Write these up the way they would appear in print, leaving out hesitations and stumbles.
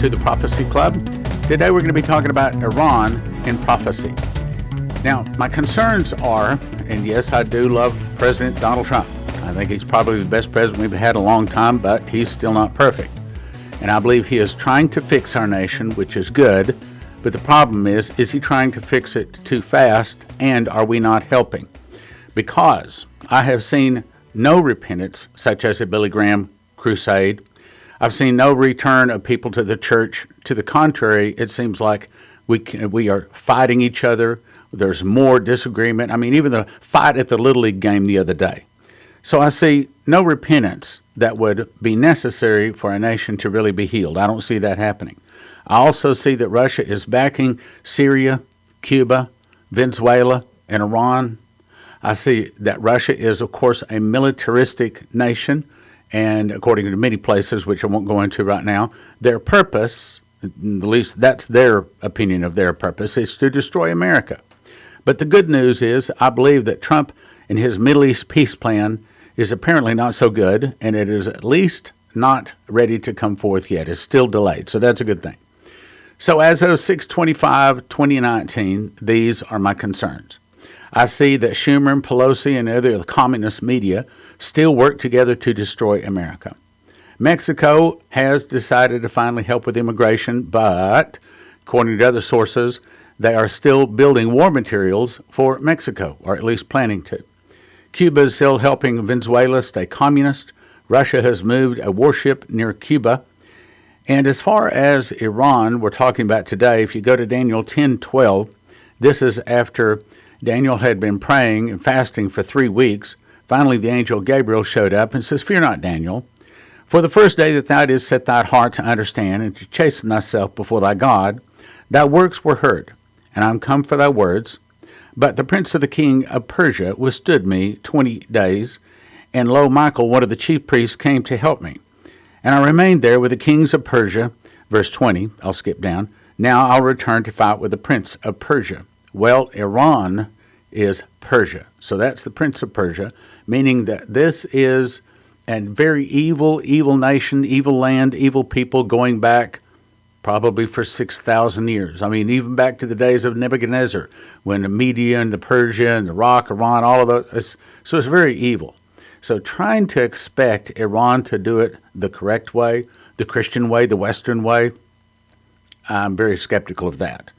to the Prophecy Club. Today we're going to be talking about Iran in prophecy. Now, my concerns are, and yes, I do love President Donald Trump. I think he's probably the best president we've had in a long time, but he's still not perfect. And I believe he is trying to fix our nation, which is good. But the problem is he trying to fix it too fast, and are we not helping? Because I have seen no repentance, such as a Billy Graham crusade. I've seen no return of people to the church. To the contrary, it seems like we are fighting each other. There's more disagreement. I mean, even the fight at the Little League game the other day. So I see no repentance that would be necessary for a nation to really be healed. I don't see that happening. I also see that Russia is backing Syria, Cuba, Venezuela, and Iran. I see that Russia is, of course, a militaristic nation. And according to many places, which I won't go into right now, their purpose, at least that's their opinion of their purpose, is to destroy America. But the good news is I believe that Trump and his Middle East peace plan is apparently not so good, and it is at least not ready to come forth yet. It's still delayed, so that's a good thing. So as of 6/25/2019, these are my concerns. I see that Schumer and Pelosi and other communist media still work together to destroy America. Mexico has decided to finally help with immigration, but according to other sources, they are still building war materials for Mexico, or at least planning to. Cuba is still helping Venezuela stay communist. Russia has moved a warship near Cuba. And as far as Iran, we're talking about today, if you go to Daniel 10:12, this is after Daniel had been praying and fasting for 3 weeks. Finally, the angel Gabriel showed up and says, "Fear not, Daniel, for the first day that thou didst set thy heart to understand and to chasten thyself before thy God, thy works were heard, and I am come for thy words. But the prince of the king of Persia withstood me 20 days, and lo, Michael, one of the chief priests, came to help me. And I remained there with the kings of Persia." Verse 20, I'll skip down. "Now I'll return to fight with the prince of Persia." Well, Iran is Persia. So that's the prince of Persia, meaning that this is a very evil nation, evil land, evil people going back probably for 6,000 years. I mean, even back to the days of Nebuchadnezzar, when the Media and the Persia and the Iraq, Iran, all of those. So it's very evil. So trying to expect Iran to do it the correct way, the Christian way, the Western way, I'm very skeptical of that.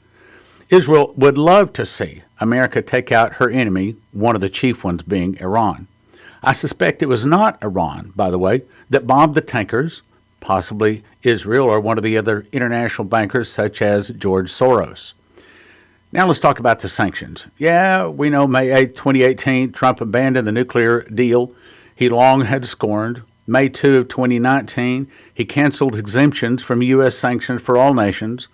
Israel would love to see America take out her enemy, one of the chief ones being Iran. I suspect it was not Iran, by the way, that bombed the tankers, possibly Israel or one of the other international bankers such as George Soros. Now let's talk about the sanctions. Yeah, we know May 8, 2018, Trump abandoned the nuclear deal he long had scorned. May 2 of 2019, he canceled exemptions from U.S. sanctions for all nations,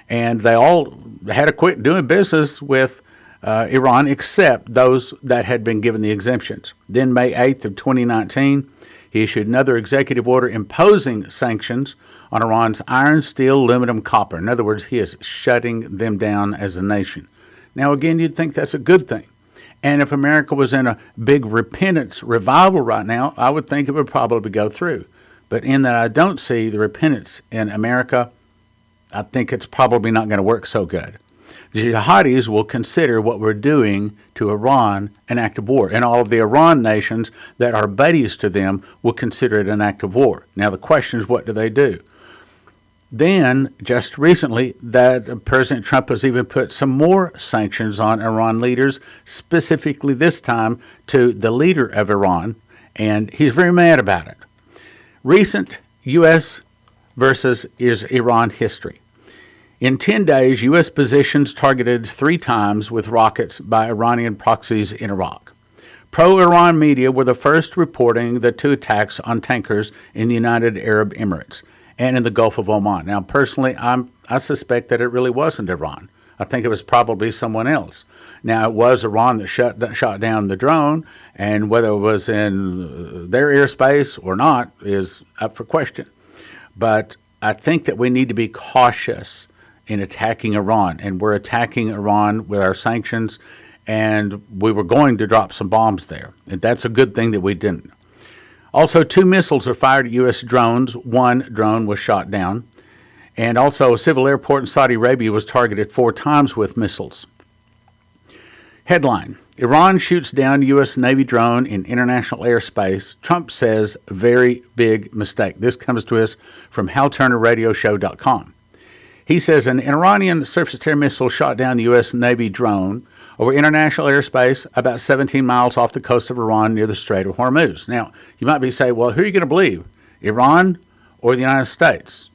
and they all had to quit doing business with Iran except those that had been given the exemptions. Then May 8th of 2019, he issued another executive order imposing sanctions on Iran's iron, steel, aluminum, copper. In other words, he is shutting them down as a nation. Now, again, you'd think that's a good thing. And if America was in a big repentance revival right now, I would think it would probably go through. But in that I don't see the repentance in America, I think it's probably not going to work so good. The jihadis will consider what we're doing to Iran an act of war, and all of the Iran nations that are buddies to them will consider it an act of war. Now the question is, what do they do? Then, just recently, that President Trump has even put some more sanctions on Iran leaders, specifically this time to the leader of Iran, and he's very mad about it. Recent U.S. versus Iran history. In 10 days, U.S. positions targeted 3 times with rockets by Iranian proxies in Iraq. Pro-Iran media were the first reporting the 2 attacks on tankers in the United Arab Emirates and in the Gulf of Oman. Now, personally, I suspect that it really wasn't Iran. I think it was probably someone else. Now, it was Iran that shot down the drone, and whether it was in their airspace or not is up for question. But I think that we need to be cautious in attacking Iran, and we're attacking Iran with our sanctions, and we were going to drop some bombs there, and that's a good thing that we didn't. Also, 2 missiles are fired at U.S. drones. 1 drone was shot down, And also, a civil airport in Saudi Arabia was targeted 4 times with missiles. Headline: Iran shoots down U.S. Navy drone in international airspace. Trump says very big mistake. This comes to us from HalTurnerRadioShow.com. He says an Iranian surface-to-air missile shot down the U.S. Navy drone over international airspace about 17 miles off the coast of Iran near the Strait of Hormuz. Now, you might be saying, well, who are you going to believe, Iran or the United States?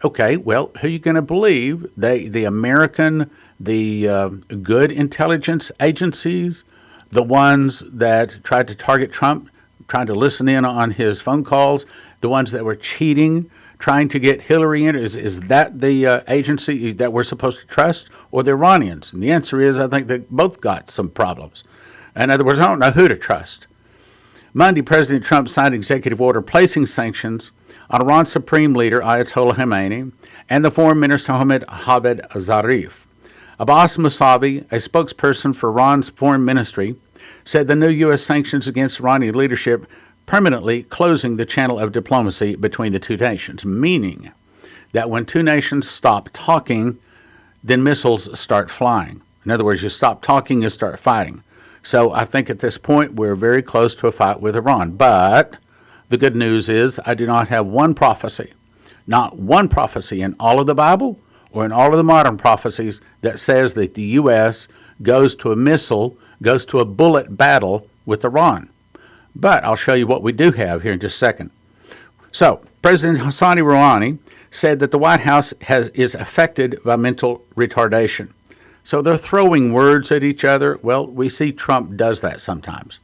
Okay, well, who are you going to believe? The American, good intelligence agencies, the ones that tried to target Trump, trying to listen in on his phone calls, the ones that were cheating, trying to get Hillary in? Is that the agency that we're supposed to trust, or the Iranians? And the answer is, I think they both got some problems. In other words, I don't know who to trust. Monday, President Trump signed an executive order placing sanctions on Iran's supreme leader, Ayatollah Khamenei, and the foreign minister, Mohammad Javad Zarif. Abbas Mousavi, a spokesperson for Iran's foreign ministry, said the new U.S. sanctions against Iranian leadership permanently closing the channel of diplomacy between the two nations, meaning that when two nations stop talking, then missiles start flying. In other words, you stop talking, you start fighting. So I think at this point we're very close to a fight with Iran. But the good news is I do not have one prophecy, not one prophecy in all of the Bible or in all of the modern prophecies that says that the U.S. goes to a bullet battle with Iran. But I'll show you what we do have here in just a second. So, President Hassan Rouhani said that the White House is affected by mental retardation. So they're throwing words at each other. Well, we see Trump does that sometimes.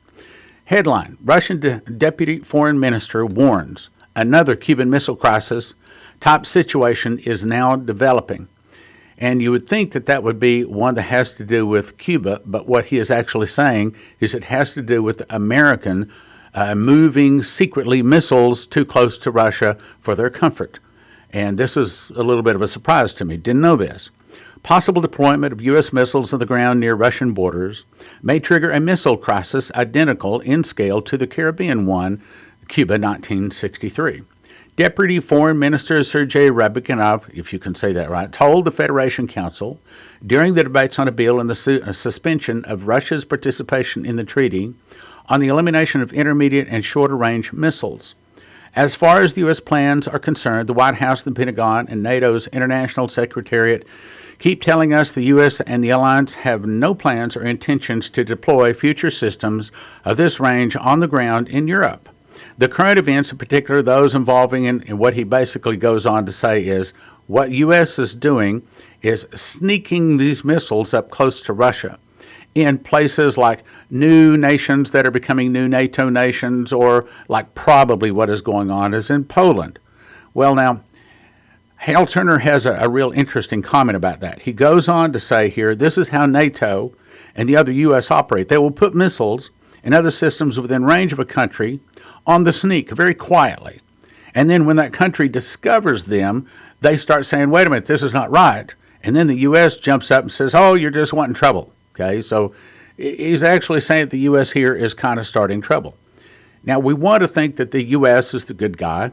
Headline: Russian Deputy Foreign Minister warns another Cuban Missile Crisis type situation is now developing. And you would think that would be one that has to do with Cuba, but what he is actually saying is it has to do with American moving secretly missiles too close to Russia for their comfort. And this is a little bit of a surprise to me. Didn't know this. Possible deployment of U.S. missiles on the ground near Russian borders may trigger a missile crisis identical in scale to the Caribbean one, Cuba 1963. Deputy Foreign Minister Sergei Ryabkov, if you can say that right, told the Federation Council during the debates on a bill in the suspension of Russia's participation in the treaty on the elimination of intermediate and shorter-range missiles. As far as the U.S. plans are concerned, the White House, the Pentagon, and NATO's International Secretariat keep telling us the U.S. and the alliance have no plans or intentions to deploy future systems of this range on the ground in Europe. The current events, in particular those involving in what he basically goes on to say is what U.S. is doing is sneaking these missiles up close to Russia in places like new nations that are becoming new NATO nations, or like probably what is going on is in Poland. Well, now, Hal Turner has a real interesting comment about that. He goes on to say here, this is how NATO and the other U.S. operate. They will put missiles and other systems within range of a country on the sneak, very quietly. And then when that country discovers them, they start saying, wait a minute, this is not right. And then the U.S. jumps up and says, oh, you're just wanting trouble. Okay, so he's actually saying that the U.S. here is kind of starting trouble. Now, we want to think that the U.S. is the good guy.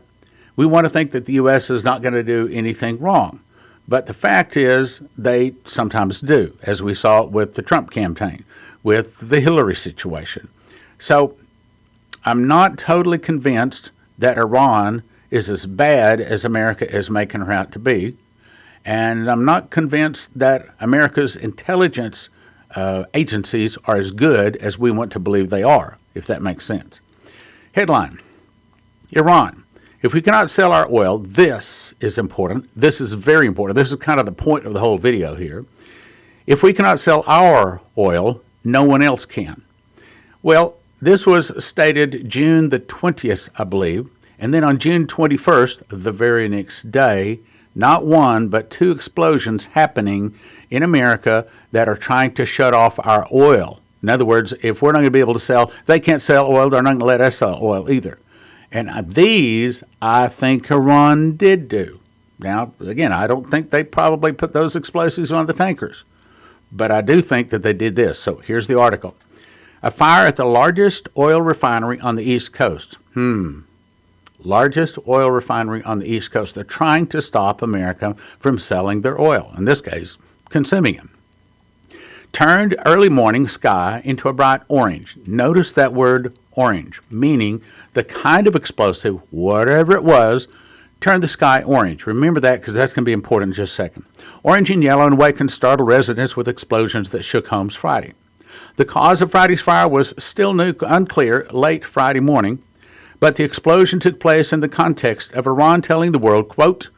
We want to think that the U.S. is not going to do anything wrong. But the fact is they sometimes do, as we saw with the Trump campaign, with the Hillary situation. So I'm not totally convinced that Iran is as bad as America is making her out to be. And I'm not convinced that America's intelligence agencies are as good as we want to believe they are, if that makes sense. Headline: Iran. If we cannot sell our oil, this is important. This is very important. This is kind of the point of the whole video here. If we cannot sell our oil, no one else can. Well, this was stated June the 20th, I believe, and then on June 21st, the very next day, not one but 2 explosions happening in America that are trying to shut off our oil. In other words, if we're not going to be able to sell, they can't sell oil, they're not going to let us sell oil either. And these, I think Iran did do. Now, again, I don't think they probably put those explosives on the tankers, but I do think that they did this. So here's the article. A fire at the largest oil refinery on the East Coast. largest oil refinery on the East Coast. They're trying to stop America from selling their oil, in this case, consuming it. Turned early morning sky into a bright orange. Notice that word orange, meaning the kind of explosive, whatever it was, turned the sky orange. Remember that because that's going to be important in just a second. Orange and yellow and awakened startled residents with explosions that shook homes Friday. The cause of Friday's fire was still unclear late Friday morning, but the explosion took place in the context of Iran telling the world, quote,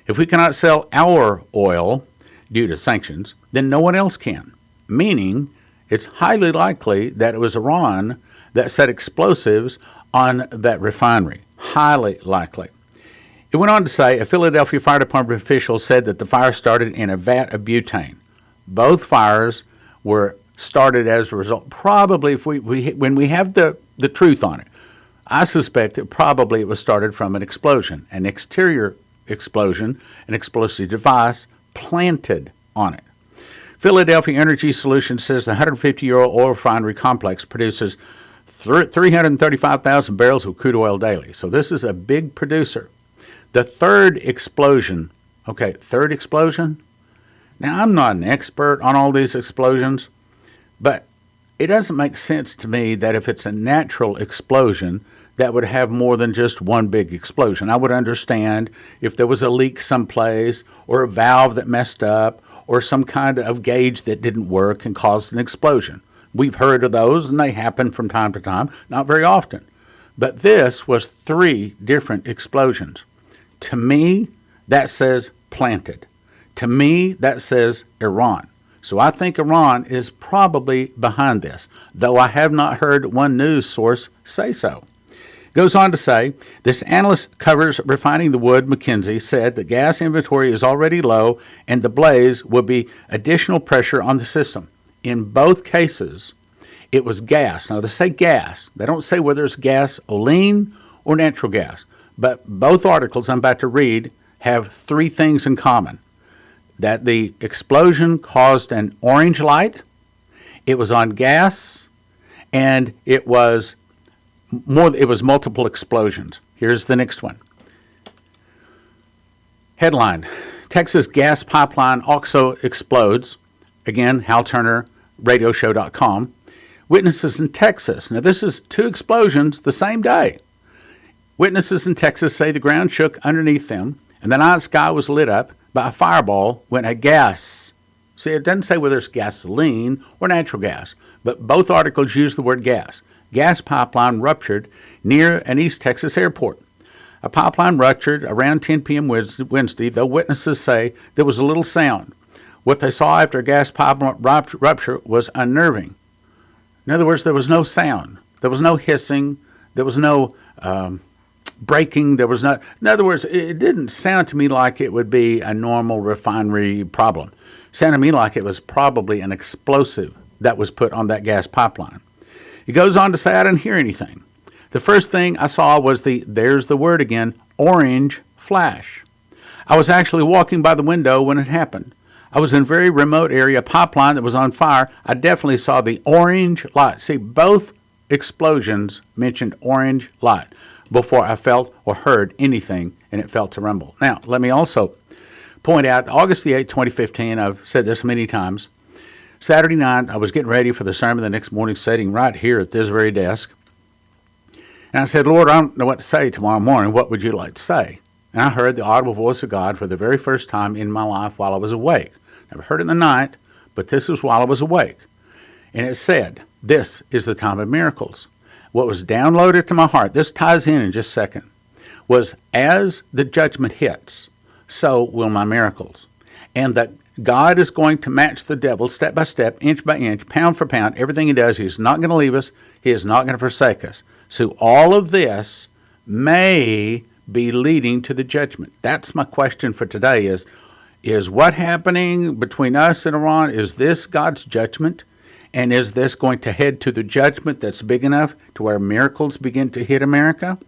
if we cannot sell our oil due to sanctions, then no one else can. Meaning, it's highly likely that it was Iran that set explosives on that refinery. Highly likely. It went on to say a Philadelphia Fire Department official said that the fire started in a vat of butane. Both fires were started as a result. Probably, if when we have the truth on it, I suspect that probably it was started from an explosion, an exterior explosion, an explosive device planted on it. Philadelphia Energy Solutions says the 150-year-old oil refinery complex produces 335,000 barrels of crude oil daily. So this is a big producer. The third explosion, Now, I'm not an expert on all these explosions, but it doesn't make sense to me that if it's a natural explosion, that would have more than just one big explosion. I would understand if there was a leak someplace or a valve that messed up or some kind of gauge that didn't work and caused an explosion. We've heard of those, and they happen from time to time, not very often. But this was 3 different explosions. To me, that says planted. To me, that says Iran. So I think Iran is probably behind this, though I have not heard one news source say so. Goes on to say, this analyst covers refining the wood. McKinsey said that gas inventory is already low and the blaze will be additional pressure on the system. In both cases, it was gas. Now, they say gas. They don't say whether it's gasoline or natural gas. But both articles I'm about to read have 3 things in common. That the explosion caused an orange light, it was on gas, and it was multiple explosions. Here's the next one. Headline, Texas gas pipeline also explodes. Again, Hal Turner, radioshow.com. Witnesses in Texas. Now, this is 2 explosions the same day. Witnesses in Texas say the ground shook underneath them, and the night sky was lit up by a fireball when a gas. See, it doesn't say whether it's gasoline or natural gas, but both articles use the word gas. Gas pipeline ruptured near an East Texas airport. A pipeline ruptured around 10 p.m. Wednesday, though witnesses say there was a little sound. What they saw after a gas pipeline rupture was unnerving. In other words, there was no sound. There was no hissing. There was no breaking. There was not. In other words, it didn't sound to me like it would be a normal refinery problem. It sounded to me like it was probably an explosive that was put on that gas pipeline. He goes on to say, I didn't hear anything. The first thing I saw was there's the word again, orange flash. I was actually walking by the window when it happened. I was in a very remote area, a pipeline that was on fire. I definitely saw the orange light. See, both explosions mentioned orange light before I felt or heard anything, and it felt to rumble. Now, let me also point out, August the 8th, 2015, I've said this many times, Saturday night, I was getting ready for the sermon the next morning, sitting right here at this very desk. And I said, Lord, I don't know what to say tomorrow morning. What would you like to say? And I heard the audible voice of God for the very first time in my life while I was awake. Never heard it in the night, but this was while I was awake. And it said, this is the time of miracles. What was downloaded to my heart, this ties in just a second, was as the judgment hits, so will my miracles. And that God is going to match the devil step by step, inch by inch, pound for pound, everything he does. He's not going to leave us. He is not going to forsake us. So all of this may be leading to the judgment. That's my question for today is what happening between us and Iran, is this God's judgment? And is this going to head to the judgment that's big enough to where miracles begin to hit America?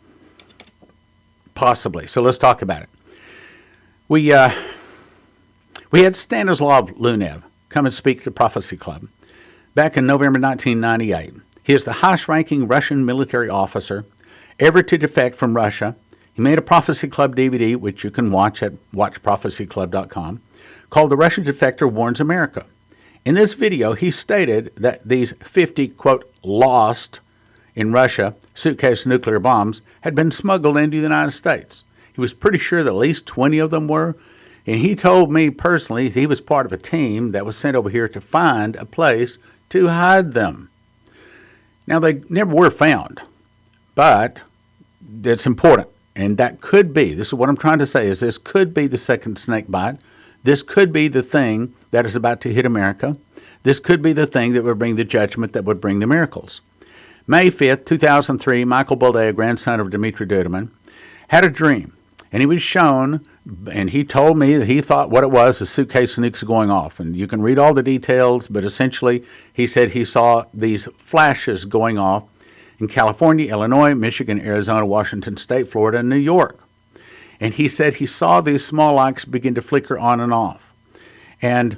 Possibly. So let's talk about it. We had Stanislav Lunev come and speak to Prophecy Club back in November 1998. He is the highest-ranking Russian military officer ever to defect from Russia. He made a Prophecy Club DVD, which you can watch at watchprophecyclub.com, called The Russian Defector Warns America. In this video, he stated that these 50, quote, lost in Russia suitcase nuclear bombs had been smuggled into the United States. He was pretty sure that at least 20 of them were, and he told me personally he was part of a team that was sent over here to find a place to hide them. Now, they never were found, but it's important, and that could be, this is what I'm trying to say, is this could be the second snake bite. This could be the thing that is about to hit America. This could be the thing that would bring the judgment that would bring the miracles. May 5th, 2003, Michael Boldea, grandson of Dmitri Duduman, had a dream, and he was shown, and he told me that he thought what it was, a suitcase nukes going off. And you can read all the details, but essentially he said he saw these flashes going off in California, Illinois, Michigan, Arizona, Washington State, Florida, and New York. And he said he saw these small lights begin to flicker on and off. And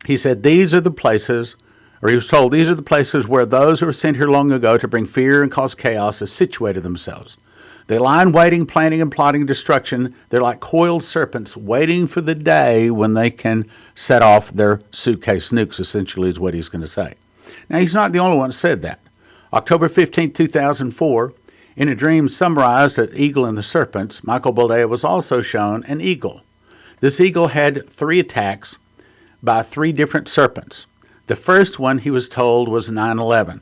he said these are the places, or he was told these are the places where those who were sent here long ago to bring fear and cause chaos have situated themselves. They lie in waiting, planning, and plotting destruction. They're like coiled serpents waiting for the day when they can set off their suitcase nukes, essentially is what he's going to say. Now, he's not the only one that said that. October 15, 2004, in a dream summarized as Eagle and the Serpents, Michael Boldea was also shown an eagle. This eagle had 3 attacks by 3 different serpents. The first one, he was told, was 9/11.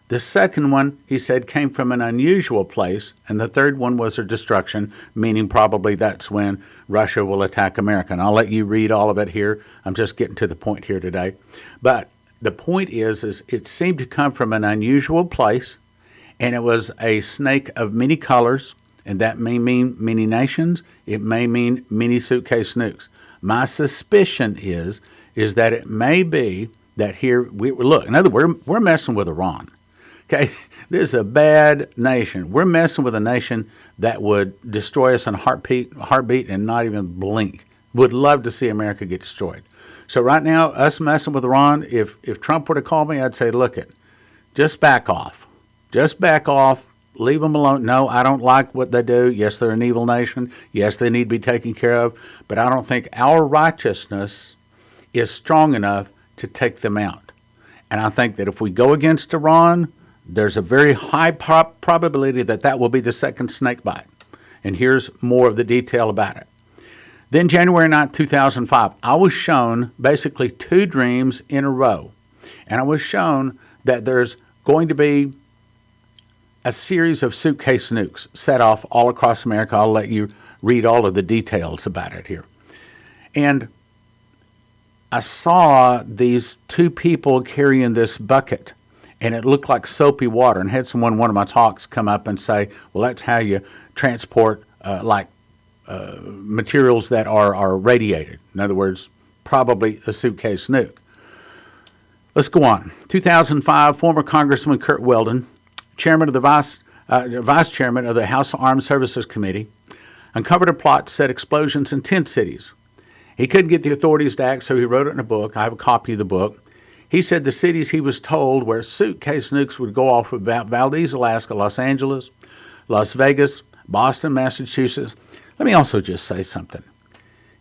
The second one, he said, came from an unusual place, and the third one was their destruction, meaning probably that's when Russia will attack America. And I'll let you read all of it here. I'm just getting to the point here today. But the point is it seemed to come from an unusual place, and it was a snake of many colors, and that may mean many nations. It may mean many suitcase nukes. My suspicion is that it may be that here, look, in other words, we're messing with Iran. Okay, this is a bad nation. We're messing with a nation that would destroy us in a heartbeat and not even blink. Would love to see America get destroyed. So right now, us messing with Iran, if Trump were to call me, I'd say, look it, just back off. Just back off. Leave them alone. No, I don't like what they do. Yes, they're an evil nation. Yes, they need to be taken care of. But I don't think our righteousness is strong enough to take them out. And I think that if we go against Iran, there's a very high probability that will be the second snake bite. And here's more of the detail about it. Then January 9, 2005, I was shown basically 2 dreams in a row. And I was shown that there's going to be a series of suitcase nukes set off all across America. I'll let you read all of the details about it here. And I saw these 2 people carrying this bucket, and it looked like soapy water, and had someone in one of my talks come up and say, well, that's how you transport materials that are radiated. In other words, probably a suitcase nuke. Let's go on. 2005, former Congressman Curt Weldon, chairman of the vice chairman of the House Armed Services Committee, uncovered a plot to set explosions in 10 cities. He couldn't get the authorities to act, so he wrote it in a book. I have a copy of the book. He said the cities he was told where suitcase nukes would go off about Valdez, Alaska, Los Angeles, Las Vegas, Boston, Massachusetts. Let me also just say something.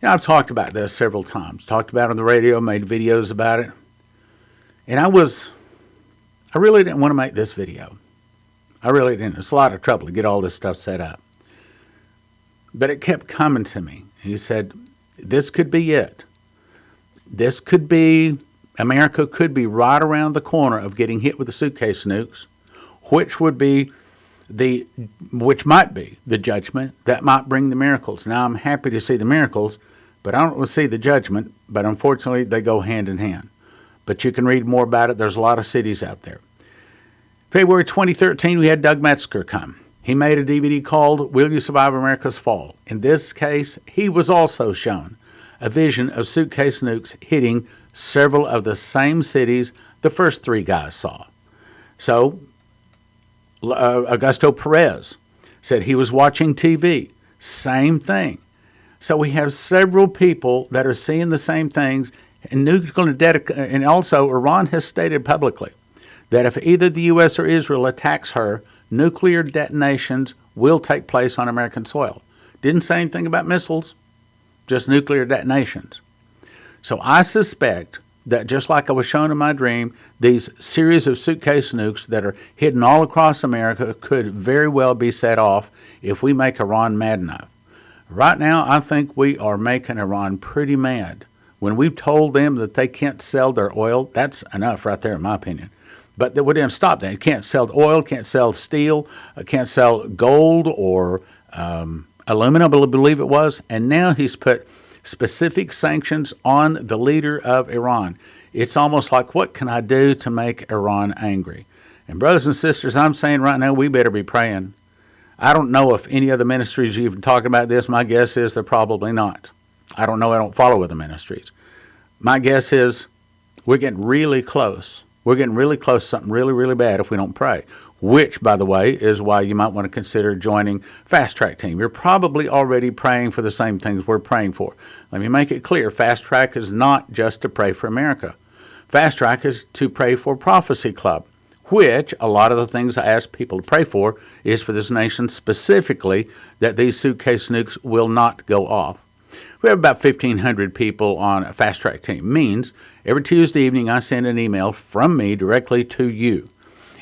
You know, I've talked about this several times. Talked about it on the radio, made videos about it. And I really didn't want to make this video. I really didn't. It's a lot of trouble to get all this stuff set up. But it kept coming to me. He said, this could be it. This could be, America could be right around the corner of getting hit with the suitcase nukes, which might be the judgment that might bring the miracles. Now, I'm happy to see the miracles, but I don't want to see the judgment. But unfortunately, they go hand in hand. But you can read more about it. There's a lot of cities out there. February 2013, we had Doug Metzger come. He made a DVD called Will You Survive America's Fall? In this case, he was also shown a vision of suitcase nukes hitting several of the same cities the first 3 guys saw. So, Augusto Perez said he was watching TV. Same thing. So we have several people that are seeing the same things, and also Iran has stated publicly that if either the U.S. or Israel attacks her, nuclear detonations will take place on American soil. Didn't say anything about missiles, just nuclear detonations. So I suspect that just like I was shown in my dream, these series of suitcase nukes that are hidden all across America could very well be set off if we make Iran mad enough. Right now, I think we are making Iran pretty mad. When we've told them that they can't sell their oil, that's enough right there in my opinion. But we didn't stop that. You can't sell oil, can't sell steel, can't sell gold or aluminum, I believe it was. And now he's put specific sanctions on the leader of Iran. It's almost like, what can I do to make Iran angry? And brothers and sisters, I'm saying right now, we better be praying. I don't know if any other ministries you've been talking about this. My guess is they're probably not. I don't know. I don't follow other ministries. My guess is we're getting really close. We're getting really close to something really, really bad if we don't pray, which, by the way, is why you might want to consider joining Fast Track Team. You're probably already praying for the same things we're praying for. Let me make it clear. Fast Track is not just to pray for America. Fast Track is to pray for Prophecy Club, which a lot of the things I ask people to pray for is for this nation specifically that these suitcase nukes will not go off. We have about 1,500 people on a Fast Track Team. Means every Tuesday evening I send an email from me directly to you.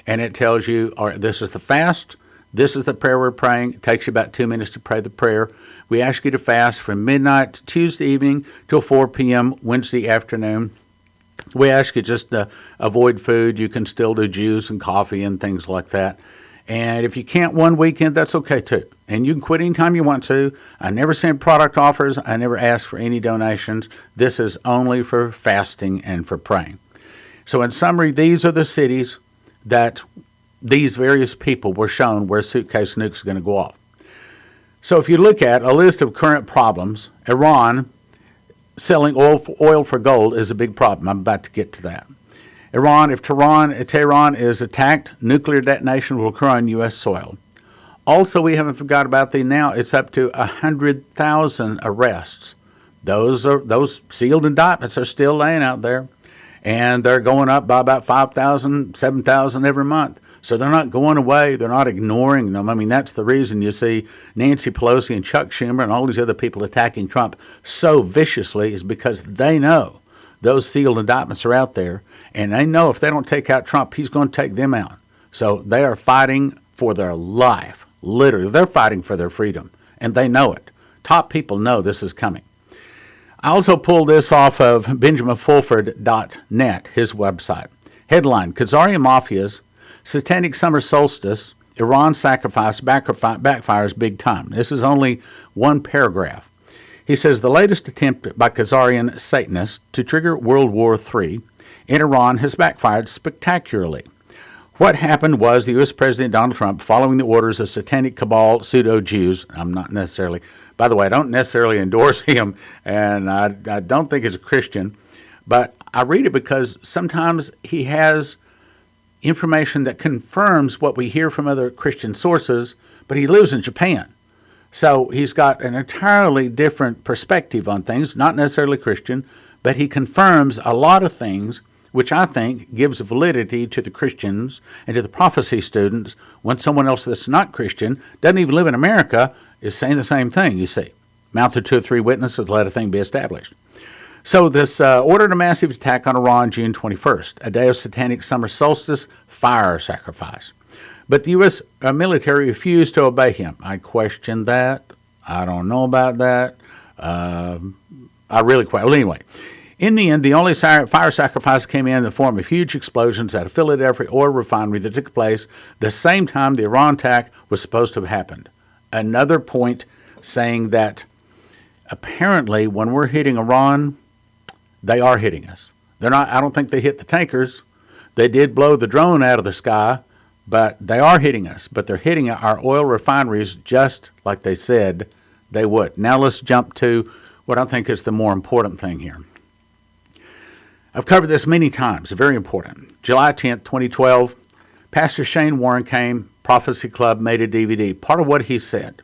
And it tells you, all right, this is the fast, this is the prayer we're praying. It takes you about 2 minutes to pray the prayer. We ask you to fast from midnight Tuesday evening till 4 p.m. Wednesday afternoon. We ask you just to avoid food. You can still do juice and coffee and things like that. And if you can't one weekend, that's okay too. And you can quit anytime you want to. I never send product offers. I never ask for any donations. This is only for fasting and for praying. So in summary, these are the cities that these various people were shown where suitcase nukes are going to go off. So if you look at a list of current problems, Iran selling oil for gold is a big problem. I'm about to get to that. If Tehran is attacked, nuclear detonation will occur on U.S. soil. Also, we haven't forgot about now it's up to 100,000 arrests. Those sealed indictments are still laying out there, and they're going up by about 5,000, 7,000 every month. So they're not going away. They're not ignoring them. I mean, that's the reason you see Nancy Pelosi and Chuck Schumer and all these other people attacking Trump so viciously is because they know those sealed indictments are out there, and they know if they don't take out Trump, he's going to take them out. So they are fighting for their life. Literally, they're fighting for their freedom, and they know it. Top people know this is coming. I also pulled this off of BenjaminFulford.net, his website. Headline, Khazarian Mafia's Satanic Summer Solstice, Iran sacrifice backfires big time. This is only one paragraph. He says the latest attempt by Khazarian Satanists to trigger World War III in Iran has backfired spectacularly. What happened was the U.S. President Donald Trump, following the orders of satanic cabal pseudo-Jews, by the way, I don't necessarily endorse him, and I don't think he's a Christian, but I read it because sometimes he has information that confirms what we hear from other Christian sources, but he lives in Japan. So he's got an entirely different perspective on things, not necessarily Christian, but he confirms a lot of things, which I think gives validity to the Christians and to the prophecy students when someone else that's not Christian, doesn't even live in America, is saying the same thing, you see. Mouth of 2 or 3 witnesses, let a thing be established. So this ordered a massive attack on Iran June 21st, a day of satanic summer solstice fire sacrifice. But the U.S. military refused to obey him. I question that. I don't know about that. Well, anyway, in the end, the only fire sacrifice came in the form of huge explosions at a Philadelphia oil refinery that took place the same time the Iran attack was supposed to have happened. Another point saying that apparently when we're hitting Iran, they are hitting us. They're not. I don't think they hit the tankers. They did blow the drone out of the sky, but they are hitting us. But they're hitting our oil refineries just like they said they would. Now let's jump to what I think is the more important thing here. I've covered this many times. Very important. July 10th, 2012, Pastor Shane Warren came. Prophecy Club made a DVD. Part of what he said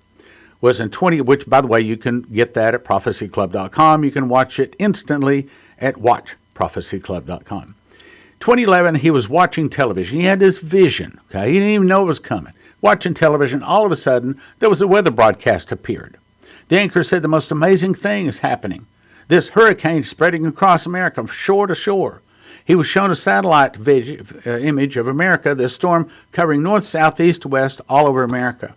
was which, by the way, you can get that at prophecyclub.com. You can watch it instantly at watchprophecyclub.com. 2011, he was watching television. He had this vision. Okay, he didn't even know it was coming. Watching television, all of a sudden, there was a weather broadcast appeared. The anchor said the most amazing thing is happening. This hurricane spreading across America from shore to shore. He was shown a satellite image of America, this storm covering north, south, east, west, all over America.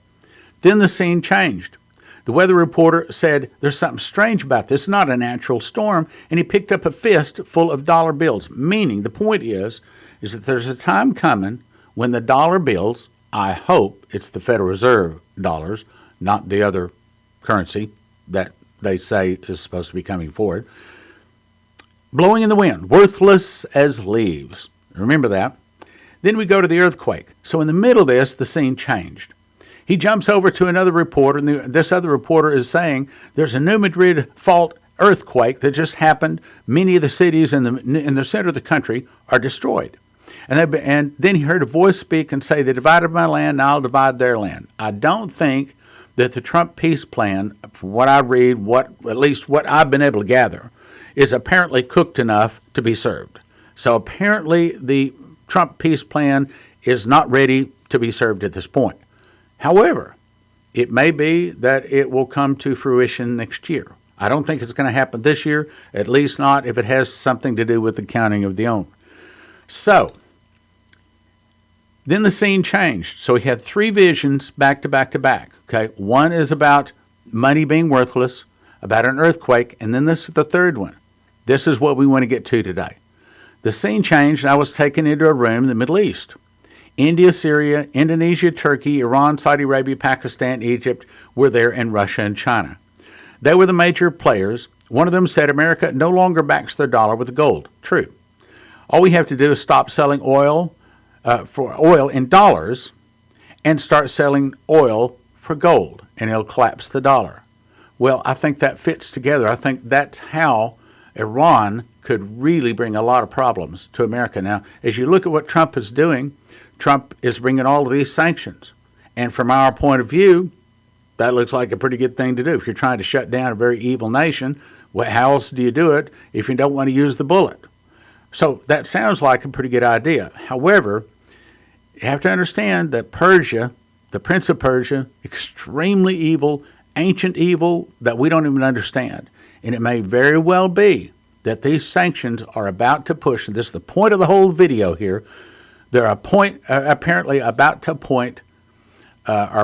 Then the scene changed. The weather reporter said, there's something strange about this. It's not a natural storm. And he picked up a fist full of dollar bills. Meaning, the point is that there's a time coming when the dollar bills, I hope it's the Federal Reserve dollars, not the other currency that they say is supposed to be coming forward, blowing in the wind, worthless as leaves. Remember that. Then we go to the earthquake. So in the middle of this, the scene changed. He jumps over to another reporter, and this other reporter is saying there's a New Madrid fault earthquake that just happened. Many of the cities in the center of the country are destroyed. And then he heard a voice speak and say, they divided my land, now I'll divide their land. I don't think that the Trump peace plan, from what I read, at least what I've been able to gather, is apparently cooked enough to be served. So apparently the Trump peace plan is not ready to be served at this point. However, it may be that it will come to fruition next year. I don't think it's going to happen this year, at least not if it has something to do with the counting of the own. So, then the scene changed. So he had three visions back to back to back. Okay, one is about money being worthless, about an earthquake, and then this is the third one. This is what we want to get to today. The scene changed, and I was taken into a room in the Middle East. India, Syria, Indonesia, Turkey, Iran, Saudi Arabia, Pakistan, Egypt were there, and Russia and China. They were the major players. One of them said America no longer backs their dollar with gold. True. All we have to do is stop selling oil for oil in dollars and start selling oil for gold, and it'll collapse the dollar. Well, I think that fits together. I think that's how Iran could really bring a lot of problems to America. Now, as you look at what Trump is doing, Trump is bringing all of these sanctions. And from our point of view, that looks like a pretty good thing to do. If you're trying to shut down a very evil nation, how else do you do it if you don't want to use the bullet? So that sounds like a pretty good idea. However, you have to understand that Persia, the Prince of Persia, extremely evil, ancient evil that we don't even understand. And it may very well be that these sanctions are about to push, and this is the point of the whole video here, they're apparently about to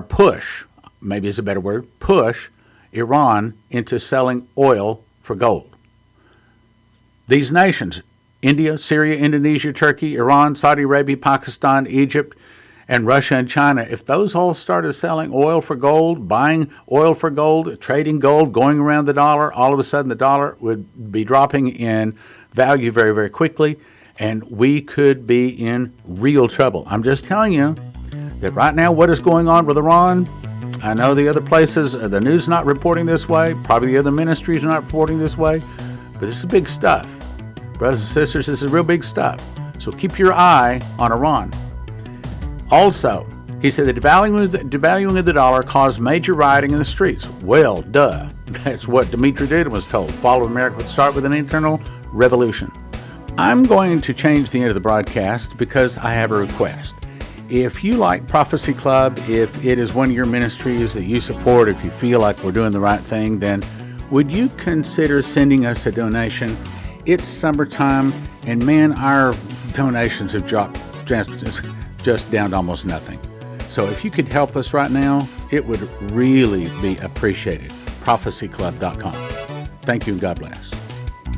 push, maybe is a better word, push Iran into selling oil for gold. These nations, India, Syria, Indonesia, Turkey, Iran, Saudi Arabia, Pakistan, Egypt, and Russia and China, if those all started selling oil for gold, buying oil for gold, trading gold, going around the dollar, all of a sudden the dollar would be dropping in value very, very quickly, and we could be in real trouble. I'm just telling you that right now what is going on with Iran, I know the other places, the news is not reporting this way, probably the other ministries are not reporting this way, but this is big stuff. Brothers and sisters, this is real big stuff. So keep your eye on Iran. Also, he said the devaluing of the dollar caused major rioting in the streets. Well, duh. That's what Dimitri Dudin was told. Fall of America would start with an internal revolution. I'm going to change the end of the broadcast because I have a request. If you like Prophecy Club, if it is one of your ministries that you support, if you feel like we're doing the right thing, then would you consider sending us a donation? It's summertime, and man, our donations have dropped just down to almost nothing. So if you could help us right now, it would really be appreciated. prophecyclub.com. Thank you and God bless.